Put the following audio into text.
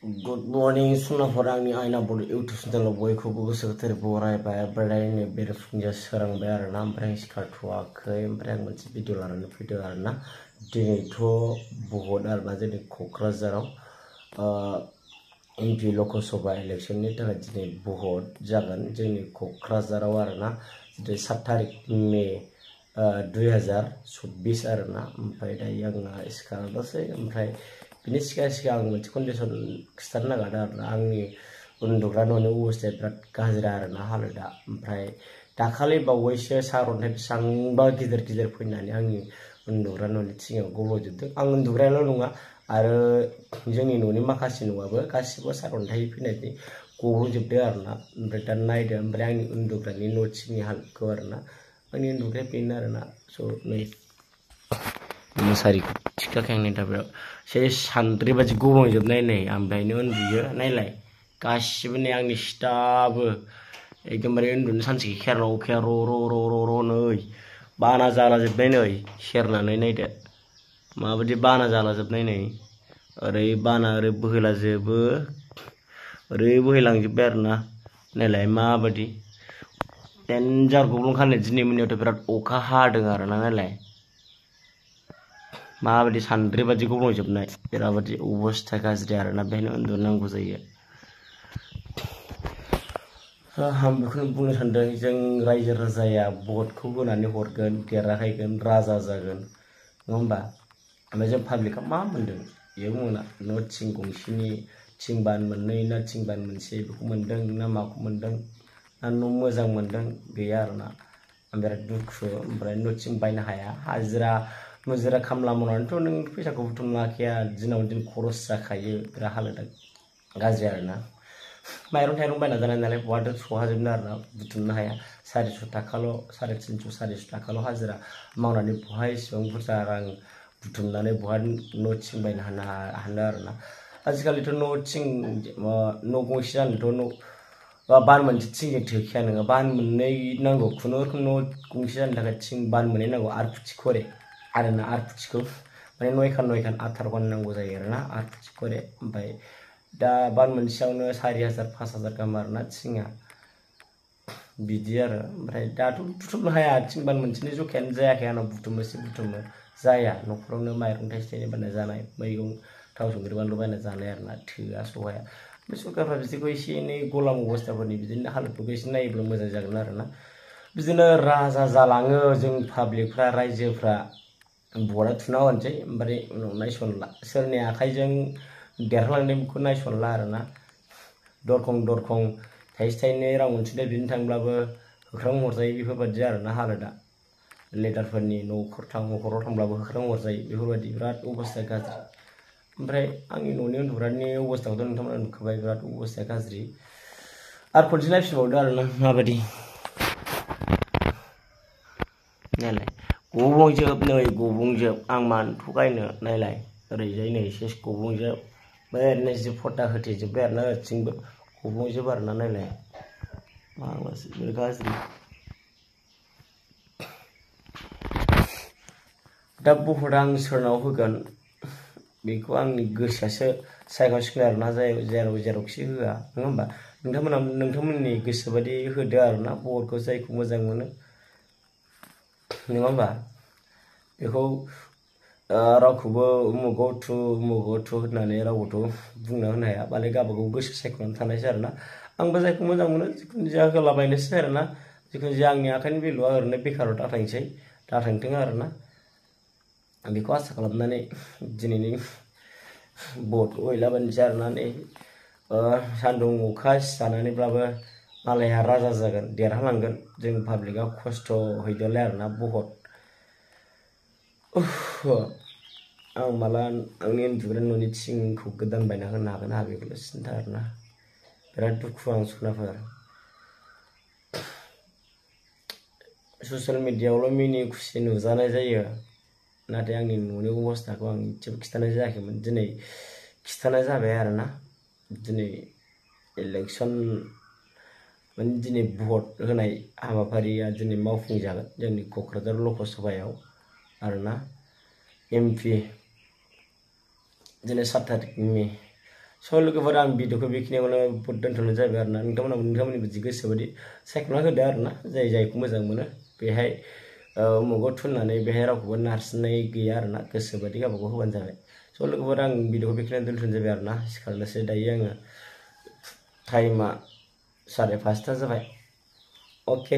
Good morning, सुनाफोर आंनि आयना बर' YouTube चेनेलाव बयखौबो गोसो गोथारै बरायबाय बेरायनो बेरायफुंजा सोरांबाय आरोना ओमफ्राय आं सिखारथ'वाखै ओमफ्राय आं मोनसे भिडिअ लानानै फैदों आरोना दिनैथ' बहुत आरोना जोंनि क'क्राझाराव एमपि लकसभा इलेक्शननि थाखाय दिनै बहुत जागोन जोंनि क'क्राझाराव आरोना दिनै 7 तारिख मे 2024 आरोना ओमफ्राय दायो आंना सिखारनोसै ओमफ्राय बिनि सिगां आं मोनसे कन्डिशन खिथानो नागिरदों आरोना आंनि उन्दुग्रा न'नि अबस्थाया बिराद गाज्रि आरोना हालोदा ओमफ्राय दाखालि बावैसो सारअन्थाइ बेसेबांबा गिदिर फैनानै आंनि उन्दुग्रा न'नि थिङाव गब्ल'जोबदों आं उन्दुग्रायाल' नङा आरो जोंनि न'नि माखासे न'आबो गासिबो सारअन्थाइ फैनानै गब्ल'जोबदों आरोना ओमफ्राय दा नायदो ओमफ्राय आंनि उन्दुग्रानि न' थिंनि हालोदखौ आरोना आंनि उन्दुग्राया बेनो आरोना स' नै मुसारिखौ थिखाखांनायनि थाखाय से सान्द्रि बादि गब्लंजोबनाय नै ओमफ्रायनो उन्दुयो नायलाय गासिबो नै आंनि सिटाबो एकदमबारे उन्दुनो सानसे खेर' नै बाना जालाजोबनाय नै सेरनानै नायदो माबायदि बाना जालाजोबनाय नै ओरै बाना ओरै बोहैलाजोबो ओरै बोहैलांजोब्बाय आरोना नायलाय माबायदि डेन्जार गब्लंखानाय दिनै मोनायावथ' बिराद अखा हादों आरोना नायलाय माबायदि सान्द्रि बादि गब्लंजोबनाय बेराबादि अबस्था गाज्रि आरोना बेहायनो उन्दुनांगौ जायो आं बेखौनो बुंनो सानदों जों रायजो राजाया भटखौ होनानै हरगोन देरहाहैगोन राजा जागोन नङा होमबा ओमफ्राय जों पाब्लिकआ मा मोन्दों बेयो मोना न' थिं गंसेनि थिं बान मोननै ना थिं बान मोनसे बेखौ मोन्दों ना माखौ मोन्दों ना न' मोजां मोन्दों गैया आरोना आं बिराद दुखु ओमफ्राय न' थिं बायनो हाया हाजिरा मुजिरा खामला मावनानैथ' नों फैसाखौ बुथुमनो हाखाया दिनाव दिन खरस जाखायो बिराद हालोदा गाज्रि आरोना माइरं थाइरं बायना जानाय नालाय बहाथो सहाजोबनो आरोना बुथुमनो हाया 400 थाखाल' 350 400 थाखाल' हाजिरा मावनानै बहा इसेबां बुरजा रां बुथुमनानै बहा न' थिं बायनो हानो आरोना आजिखालिथ' न' थिं न' गंसे जानोथ' न' बान मोनसे थिंजों थोखाया नोङो बान मोननै नांगौ खुनुरुखुम न' गंसे जानो थाखाय थिं बान मोननै नांगौ आर फुथि खरे आरोना आर फुथिखौ माने नयखान 18 नांगौ जायो आरोना आर फुथि खरे ओमफ्राय दा बान मोनसेयावनो 4000 5000 गाहाम आरोना थिङा बिदि आरो ओमफ्राय दाथ' बुथुमनो हाया थिं बान मोनसेनि जखायानो जायाखै आंनाव बुथुमो जाया न'खरावनो माइरं थाइसे थाइनै बायना जानाय मैगं थाव संख्रि बानलु बायना जानाय आरोना थोआ सहाया बे सरकारफ्रा बिदिखौ एसे एनै गलाम अबस्थाफोरनि बिदिनो हालोदफोरखौ एसे नायोब्ला मोजां जागोन आरोना बिदिनो राजा जालाङो जों पाब्लिकफ्रा रायजोफ्रा बरा थुना होनोसै ओमफ्राय उनाव नायसनला सोरनि आखाइजों देरहालांदों बेखौ नायसनला आरोना दरखं थाइसे थाइनै रां अनसुंथाइ बिनो थांब्लाबो होख्रां हरजायो बेफोरबायदि आरोना हालोदा लिडारफोरनि न'खराव थांब्लाबो होख्रां हरजायो बेफोरबायदि बिराद अबस्था गाज्रि ओमफ्राय आंनि न'नि उन्दुग्रानि अबस्थाखौथ' नोंथांमोना नुखाबाय बिराद अबस्थाया गाज्रि आरो खनसे नायफिनबावदो आरोना माबायदि नायलाय गब्लंजोब आं मानो थगायनो नायलाय ओरैजाय नै सेस गब्लंजोब ओरैनो जि फटा होथेजोब्बाय आरोना ओरैथिंबो गब्लंजोब आरोना नायलाय माबासो गाज्रि दा भट आं सोरनाव होगोन बेखौ आंनि गोसोआसो सायख'सिगोन आरोना जेरावखि होआ नङा होमबा नोंथांमोननि गोसो बायदि होदो आरोना भटखौ जायखौ मोजां मोनो नङा होमबा बेखौ रावखौबो उमुगाव थु होननानै रावबोथ' बुंना होनो हाया माने गावबागाव गोसो सायख'नानै थानायसै आरोना आंबो जायखौ मोजां मोनो जिखुनु जाया होलाबायनोसै आरोना जिखुनु जाया आंनि आखाइनि भेलुआ ओरैनो बेकाराव दाथांथों आरोना बेखौ आसा खालामनानै दिनैनि भट हैलाबायनोसै आरोना नै सान्दुं अखा सिजानानैब्लाबो मालाया राजा जागोन देरहालांगोन जों पाब्लिकआ खस्थ' हैदोलाय आरोना भट आं माला आंनि उन्दुग्रा न'नि थिंखौ गोदान बायना होनो हागोन आंहा बेखौल' सिन्था आरोना बिराद दुखु आं सुनाफोर ससियेल मिडियायावल' मिनि खुसि नुजानाय जायो नाथाय आंनि न'नि अबस्थाखौ आं एसेबो खिथानाय जायाखैमोन दिनै खिथानाय जाबाय आरोना दिनै इलेक्सन माने दिनै भट होनाय हाबाफारिया दिनै मावफुंजागोन जोंनि क'क्राझार लकसभायाव आरोना एमपि दिनै 7 तारिख मे स' लोगोफोर आं भिडिअखौ बेखिनियावनो दोनथ'नाय जाबाय आरोना नोंथांमोननि बिदि गोसोबायदि सायख'ना होदो आरोना जायखौ मोजां मोनो बेहाय उमुगाव थुननानै बेहाय रावखौबो नारसिननाय गैया आरोना गोसोबायदि गावबागाव होबानो जाबाय स' लोगोफोर आं भिडिअखौ बेखिनियावनो दोनथ'नाय जाबाय आरोना सिखारनोसै दायो आङो टाइमा 5:30 जाबाय अके